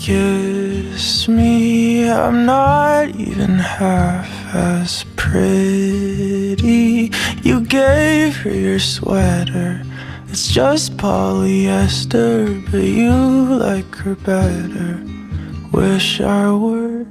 kiss me, I'm not even half as pretty. You gave her your sweater, it's just polyester, but you like her better. Wish I were